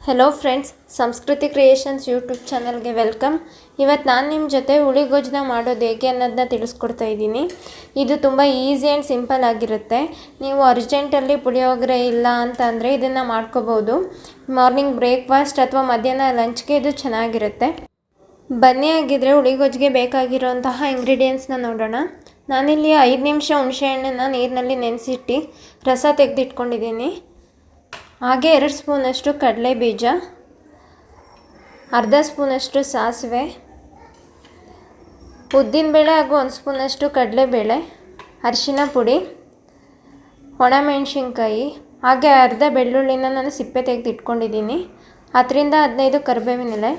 Hello friends, ಸಂಸ್ಕೃತಿ creations YouTube ಚಾನಲ್ಗೆ welcome. ಇವತ್ತು ನಾನು ನಿಮ್ಮ ಜೊತೆ ಹುಳಿಗೊಜ್ಜನ್ನ ಮಾಡೋದು ಹೇಗೆ ಅನ್ನೋದನ್ನ ತಿಳಿಸ್ಕೊಡ್ತಾ ಇದ್ದೀನಿ. ಇದು ತುಂಬ ಈಸಿ ಆ್ಯಂಡ್ ಸಿಂಪಲ್ ಆಗಿರುತ್ತೆ. ನೀವು ಅರ್ಜೆಂಟಲ್ಲಿ ಪುಳಿಯೋಗರೆ ಇಲ್ಲ ಅಂತಂದರೆ ಇದನ್ನು ಮಾಡ್ಕೋಬೋದು. ಮಾರ್ನಿಂಗ್ ಬ್ರೇಕ್ಫಾಸ್ಟ್ ಅಥವಾ ಮಧ್ಯಾಹ್ನ ಲಂಚ್ಗೆ ಇದು ಚೆನ್ನಾಗಿರುತ್ತೆ. ಬನ್ನಿ, ಆಗಿದ್ದರೆ ಹುಳಿಗೊಜ್ಜಿಗೆ ಬೇಕಾಗಿರೋಂತಹ ಇಂಗ್ರೀಡಿಯೆಂಟ್ಸ್ನ ನೋಡೋಣ. ನಾನಿಲ್ಲಿ 5 ನಿಮಿಷ ಹುಣಸೆಹಣ್ಣನ್ನು ನೀರಿನಲ್ಲಿ ನೆನೆಸಿಟ್ಟು ರಸ ತೆಗೆದಿಟ್ಕೊಂಡಿದ್ದೀನಿ. ಹಾಗೆ 2 ಸ್ಪೂನಷ್ಟು ಕಡಲೆ ಬೀಜ, ಅರ್ಧ ಸ್ಪೂನಷ್ಟು ಸಾಸಿವೆ, ಉದ್ದಿನಬೇಳೆ ಹಾಗೂ 1 ಸ್ಪೂನಷ್ಟು ಕಡಲೆಬೇಳೆ, ಅರಿಶಿನ ಪುಡಿ, ಒಣಮೆಣಸಿನ್ಕಾಯಿ, ಹಾಗೆ ಅರ್ಧ ಬೆಳ್ಳುಳ್ಳಿನ ನಾನು ಸಿಪ್ಪೆ ತೆಗೆದಿಟ್ಕೊಂಡಿದ್ದೀನಿ. 10ರಿಂದ 15 ಕರಿಬೇವಿನ ಎಲೆ.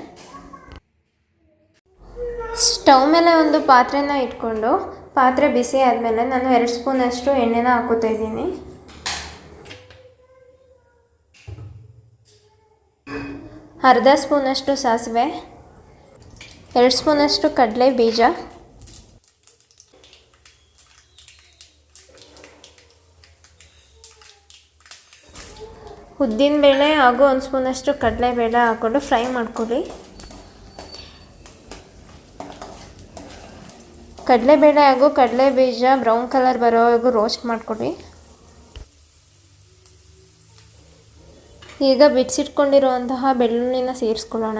ಸ್ಟವ್ ಮೇಲೆ ಒಂದು ಪಾತ್ರೆನ ಇಟ್ಕೊಂಡು ಪಾತ್ರೆ ಬಿಸಿ ಆದಮೇಲೆ ನಾನು 2 ಸ್ಪೂನಷ್ಟು ಎಣ್ಣೆನ ಹಾಕೋತಾ ಇದ್ದೀನಿ. ಅರ್ಧ ಸ್ಪೂನಷ್ಟು ಸಾಸಿವೆ, 2 ಸ್ಪೂನಷ್ಟು ಕಡಲೆ ಬೀಜ, ಉದ್ದಿನಬೇಳೆ ಹಾಗೂ 1 ಸ್ಪೂನಷ್ಟು ಕಡಲೆಬೇಳೆ ಹಾಕ್ಕೊಂಡು ಫ್ರೈ ಮಾಡ್ಕೊಳ್ಳಿ. ಕಡಲೆಬೇಳೆ ಹಾಗೂ ಕಡಲೆ ಬೀಜ ಬ್ರೌನ್ ಕಲರ್ ಬರೋವರೆಗೂ ರೋಸ್ಟ್ ಮಾಡ್ಕೊಳ್ಳಿ. ಈಗ ಬಿಡಿಸಿಟ್ಕೊಂಡಿರುವಂತಹ ಬೆಳ್ಳುಳ್ಳಿನ ಸೇರಿಸ್ಕೊಳ್ಳೋಣ.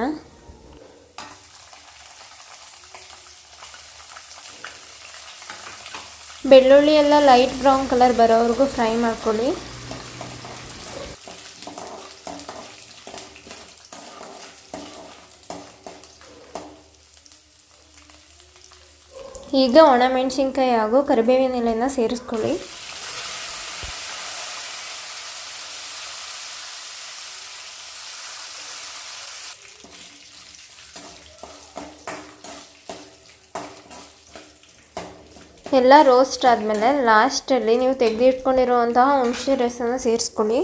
ಬೆಳ್ಳುಳ್ಳಿ ಎಲ್ಲ ಲೈಟ್ ಬ್ರೌನ್ ಕಲರ್ ಬರೋವರೆಗೂ ಫ್ರೈ ಮಾಡ್ಕೊಳ್ಳಿ. ಈಗ ಒಣಮೆಣಸಿನ್ಕಾಯಿ ಹಾಗೂ ಕರಿಬೇವಿನ ಎಲೆನ ಸೇರಿಸ್ಕೊಳ್ಳಿ. ಎಲ್ಲ ರೋಸ್ಟ್ ಆದಮೇಲೆ ಲಾಸ್ಟಲ್ಲಿ ನೀವು ತೆಗೆದಿಟ್ಕೊಂಡಿರುವಂತಹ ಹುಣಸೆ ರಸನ ಸೇರಿಸ್ಕೊಳ್ಳಿ.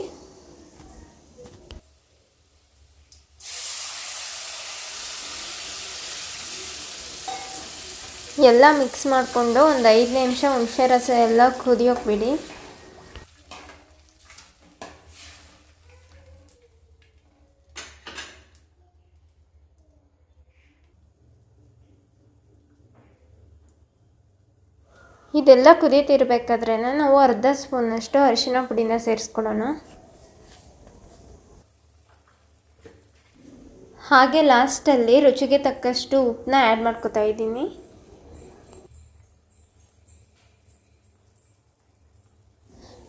ಎಲ್ಲ ಮಿಕ್ಸ್ ಮಾಡಿಕೊಂಡು ಒಂದು 5 ನಿಮಿಷ ಹುಣಸೆ ರಸ ಎಲ್ಲ ಕುದಿಯೋಕೆ ಬಿಡಿ. ಇದೆಲ್ಲ ಕುದೀತಿರ್ಬೇಕಾದ್ರೆ ನಾವು ಅರ್ಧ ಸ್ಪೂನಷ್ಟು ಅರಿಶಿನ ಪುಡಿನ ಸೇರಿಸ್ಕೊಳ್ಳೋಣ. ಹಾಗೆ ಲಾಸ್ಟಲ್ಲಿ ರುಚಿಗೆ ತಕ್ಕಷ್ಟು ಉಪ್ಪನ್ನ ಆ್ಯಡ್ ಮಾಡ್ಕೊತಾ ಇದ್ದೀನಿ.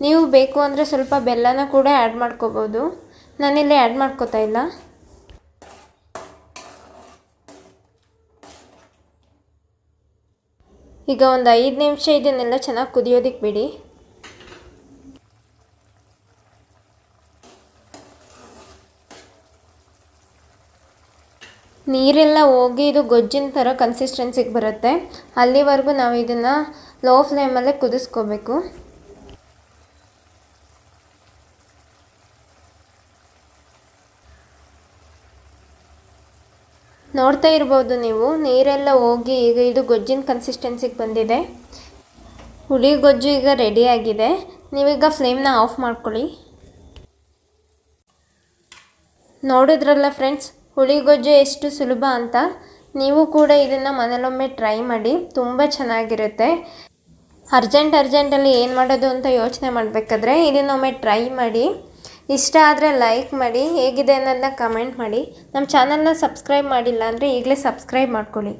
ನೀವು ಬೇಕು ಅಂದರೆ ಸ್ವಲ್ಪ ಬೆಲ್ಲನ ಕೂಡ ಆ್ಯಡ್ ಮಾಡ್ಕೋಬೋದು. ನಾನಿಲ್ಲಿ ಆ್ಯಡ್ ಮಾಡ್ಕೋತಾ ಇಲ್ಲ. ಈಗ ಒಂದು 5 ನಿಮಿಷ ಇದನ್ನೆಲ್ಲ ಚೆನ್ನಾಗಿ ಕುದಿಯೋದಕ್ಕೆ ಬಿಡಿ. ನೀರೆಲ್ಲ ಹೋಗಿ ಇದು ಗೊಜ್ಜಿನ ಥರ ಕನ್ಸಿಸ್ಟೆನ್ಸಿಗೆ ಬರುತ್ತೆ. ಅಲ್ಲಿವರೆಗೂ ನಾವು ಇದನ್ನು ಲೋ ಫ್ಲೇಮಲ್ಲೇ ಕುದಿಸ್ಕೋಬೇಕು. ನೋಡ್ತಾ ಇರ್ಬೋದು ನೀವು, ನೀರೆಲ್ಲ ಹೋಗಿ ಈಗ ಇದು ಗೊಜ್ಜಿನ ಕನ್ಸಿಸ್ಟೆನ್ಸಿಗೆ ಬಂದಿದೆ. ಹುಳಿ ಗೊಜ್ಜು ಈಗ ರೆಡಿಯಾಗಿದೆ. ನೀವೀಗ ಫ್ಲೇಮ್ನ ಆಫ್ ಮಾಡ್ಕೊಳ್ಳಿ. ನೋಡಿದ್ರಲ್ಲ ಫ್ರೆಂಡ್ಸ್, ಹುಳಿ ಗೊಜ್ಜು ಎಷ್ಟು ಸುಲಭ ಅಂತ. ನೀವು ಕೂಡ ಇದನ್ನು ಮನೇಲೊಮ್ಮೆ ಟ್ರೈ ಮಾಡಿ, ತುಂಬ ಚೆನ್ನಾಗಿರುತ್ತೆ. ಅರ್ಜೆಂಟಲ್ಲಿ ಏನು ಮಾಡೋದು ಅಂತ ಯೋಚನೆ ಮಾಡಬೇಕಾದ್ರೆ ಇದನ್ನೊಮ್ಮೆ ಟ್ರೈ ಮಾಡಿ. ಇಷ್ಟ ಆದರೆ ಲೈಕ್ ಮಾಡಿ, ಹೇಗಿದೆ ಅನ್ನೋದನ್ನ ಕಮೆಂಟ್ ಮಾಡಿ. ನಮ್ಮ ಚಾನಲ್ನ ಸಬ್ಸ್ಕ್ರೈಬ್ ಮಾಡಿಲ್ಲ ಅಂದರೆ ಈಗಲೇ ಸಬ್ಸ್ಕ್ರೈಬ್ ಮಾಡ್ಕೊಳ್ಳಿ.